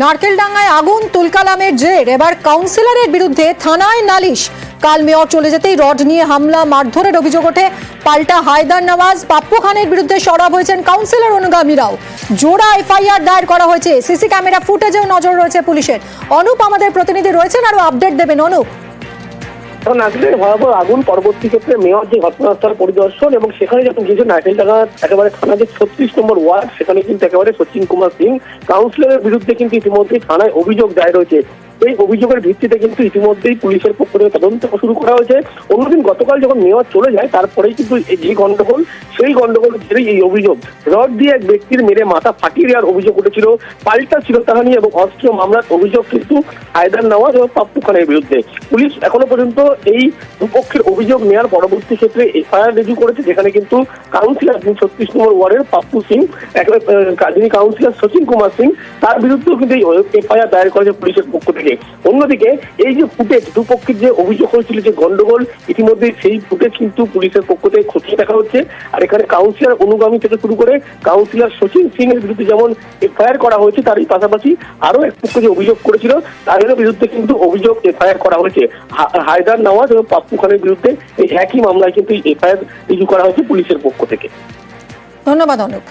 নারকেলডাঙ্গায় আগুন, তুলকালামের জের, এবার কাউন্সিলরের বিরুদ্ধে থানায় নালিশ। কাল মেয়র চলে যেতেই রড নিয়ে হামলা মারধরের অভিযোগ ওঠে। পাল্টা হায়দার নওয়াজ, পাপ্পু খানের বিরুদ্ধে সরব হয়েছেন কাউন্সিলর অনুগামীরাও। জোড়া এফআইআর দায়ের করা হয়েছে। সিসি ক্যামেরা ফুটেজেও নজর রয়েছে পুলিশের। অনুপ আমাদের প্রতিনিধি রয়েছেন, আরো আপডেট দেবেন অনুপ। নারকেলের ভয়াবহ আগুন পরবর্তী ক্ষেত্রে মেয়র যে ঘটনাস্থল পরিদর্শন এবং সেখানে যখন গিয়েছে নারকেলডাঙ্গা একেবারে থানা যে 36 নম্বর ওয়ার্ড, সেখানে কিন্তু একেবারে সচিন কুমার সিং কাউন্সিলরের বিরুদ্ধে কিন্তু ইতিমধ্যে থানায় অভিযোগ দায়ের হয়েছে। এই অভিযোগের ভিত্তিতে কিন্তু ইতিমধ্যেই পুলিশের পক্ষ থেকে তদন্ত শুরু করা হয়েছে। অন্যদিন গতকাল যখন মেয়র চলে যায় তারপরেই কিন্তু যে গন্ডগোল, সেই গন্ডগোলের জেরেই এই অভিযোগ। রড দিয়ে এক ব্যক্তির মেরে মাথা ফাটিয়ে দেওয়ার অভিযোগ উঠেছিল। পাল্টা চিরতাহানি এবং অস্ত্র মামলার অভিযোগ কিন্তু হায়দার নওয়াজ এবং পাপ্পু খানের বিরুদ্ধে। পুলিশ এখনো পর্যন্ত এই দুপক্ষের অভিযোগ নেওয়ার পরবর্তী ক্ষেত্রে এফআইআর রেজু করেছে, যেখানে কিন্তু কাউন্সিলর 36 নম্বর ওয়ার্ডের পাপ্পু সিং, যিনি কাউন্সিলর সচিন কুমার সিং, তার বিরুদ্ধেও কিন্তু এফআইআর দায়ের করেছে পুলিশের পক্ষ থেকে। অন্যদিকে এই যে ফুটেজ, দুপক্ষের যে অভিযোগ হয়েছিল যে গন্ডগোল, ইতিমধ্যে সেই ফুটেজ কিন্তু পুলিশের পক্ষ থেকে খতিয়ে দেখা হচ্ছে। আর এখানে কাউন্সিলর অনুগামী থেকে শুরু করে কাউন্সিলর সচিন সিং এর বিরুদ্ধে যেমন এফআইআর করা হয়েছে, তারই পাশাপাশি আরো এক পক্ষ যে অভিযোগ করেছিল তাদের বিরুদ্ধে কিন্তু অভিযোগ এফআইআর করা হয়েছে। হায়দার নওয়াজ এবং পাপ্পু খানের বিরুদ্ধে এই একই মামলায় কিন্তু এফআইআর রিজু করা হয়েছে পুলিশের পক্ষ থেকে। ধন্যবাদ অনুপ।